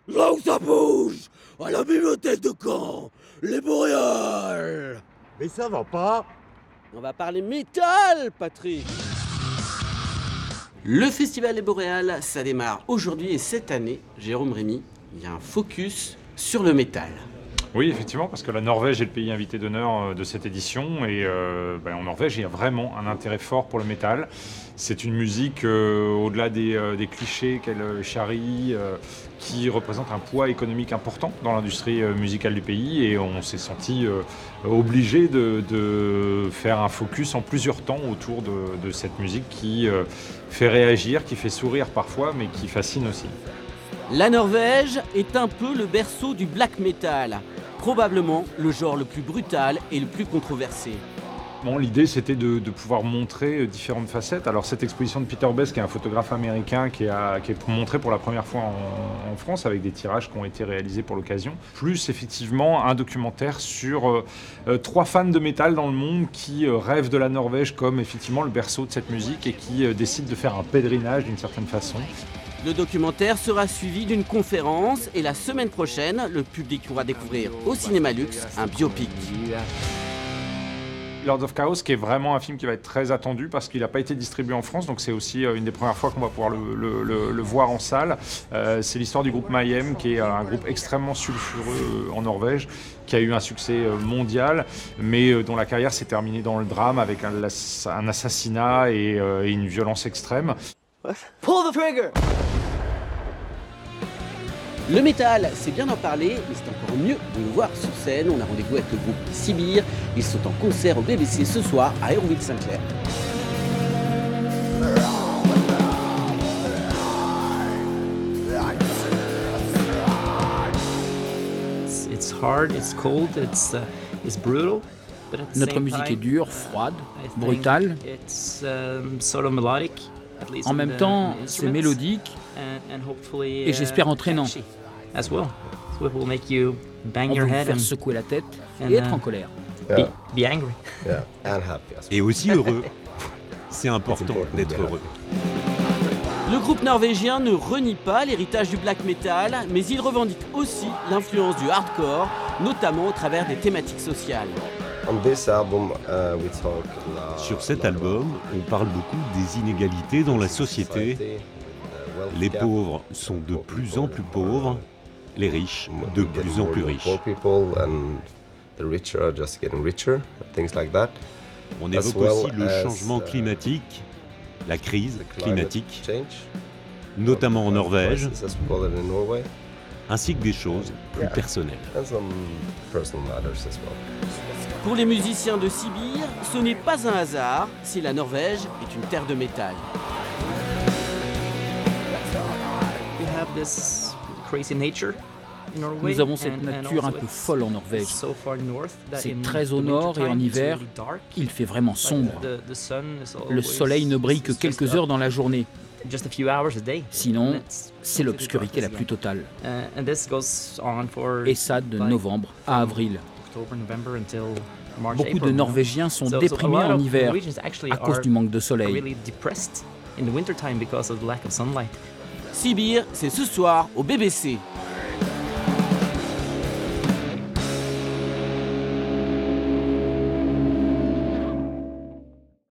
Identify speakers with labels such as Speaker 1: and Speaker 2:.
Speaker 1: Là où ça bouge, à la bibliothèque de Caen, les Boréales.
Speaker 2: Mais ça va pas.
Speaker 1: On va parler métal, Patrick.
Speaker 3: Le Festival des Boréales, ça démarre aujourd'hui et cette année, Jérôme Rémy, il y a un focus sur le métal.
Speaker 4: Oui, effectivement, parce que la Norvège est le pays invité d'honneur de cette édition et en Norvège, il y a vraiment un intérêt fort pour le métal. C'est une musique, au-delà des clichés qu'elle charrie, qui représente un poids économique important dans l'industrie musicale du pays et on s'est senti obligé de faire un focus en plusieurs temps autour de cette musique qui fait réagir, qui fait sourire parfois, mais qui fascine aussi.
Speaker 3: La Norvège est un peu le berceau du black metal, probablement le genre le plus brutal et le plus controversé.
Speaker 4: Bon, l'idée, c'était de pouvoir montrer différentes facettes. Alors, cette exposition de Peter Best, qui est un photographe américain, qui est montré pour la première fois en France, avec des tirages qui ont été réalisés pour l'occasion. Plus, effectivement, un documentaire sur 3 fans de métal dans le monde qui rêvent de la Norvège comme, effectivement, le berceau de cette musique et qui décident de faire un pèlerinage d'une certaine façon.
Speaker 3: Le documentaire sera suivi d'une conférence et la semaine prochaine, le public pourra découvrir au Cinéma Luxe un biopic.
Speaker 4: Lords of Chaos, qui est vraiment un film qui va être très attendu parce qu'il n'a pas été distribué en France, donc c'est aussi une des premières fois qu'on va pouvoir le voir en salle. C'est l'histoire du groupe Mayhem, qui est un groupe extrêmement sulfureux en Norvège, qui a eu un succès mondial, mais dont la carrière s'est terminée dans le drame avec un assassinat et une violence extrême.
Speaker 1: Pull the trigger.
Speaker 3: Le métal, c'est bien d'en parler, mais c'est encore mieux de le voir sur scène. On a rendez-vous avec le groupe Sibir. Ils sont en concert au BBC ce soir à Hérouville-Saint-Clair.
Speaker 5: It's hard, it's cold, it's brutal.
Speaker 6: Notre musique est dure, froide, brutale. En même temps, c'est mélodique et j'espère entraînant. On peut vous faire secouer la tête et être en colère.
Speaker 5: Be angry.
Speaker 2: Et aussi heureux. C'est important d'être heureux.
Speaker 3: Le groupe norvégien ne renie pas l'héritage du black metal, mais il revendique aussi l'influence du hardcore, notamment au travers des thématiques sociales.
Speaker 2: Sur cet album, on parle beaucoup des inégalités dans la société. Les pauvres sont de plus en plus pauvres, les riches de plus en plus riches. On évoque aussi le changement climatique, la crise climatique, notamment en Norvège, ainsi que des choses plus personnelles.
Speaker 3: Pour les musiciens de Sibir, ce n'est pas un hasard si la Norvège est une terre de métal.
Speaker 6: Nous avons cette nature un peu folle en Norvège. C'est très au nord et en hiver, il fait vraiment sombre. Le soleil ne brille que quelques heures dans la journée. Sinon, c'est l'obscurité la plus totale. Et ça de novembre à avril. Beaucoup de Norvégiens sont déprimés en hiver à cause du manque de soleil.
Speaker 3: Sibir, c'est ce soir au BBC.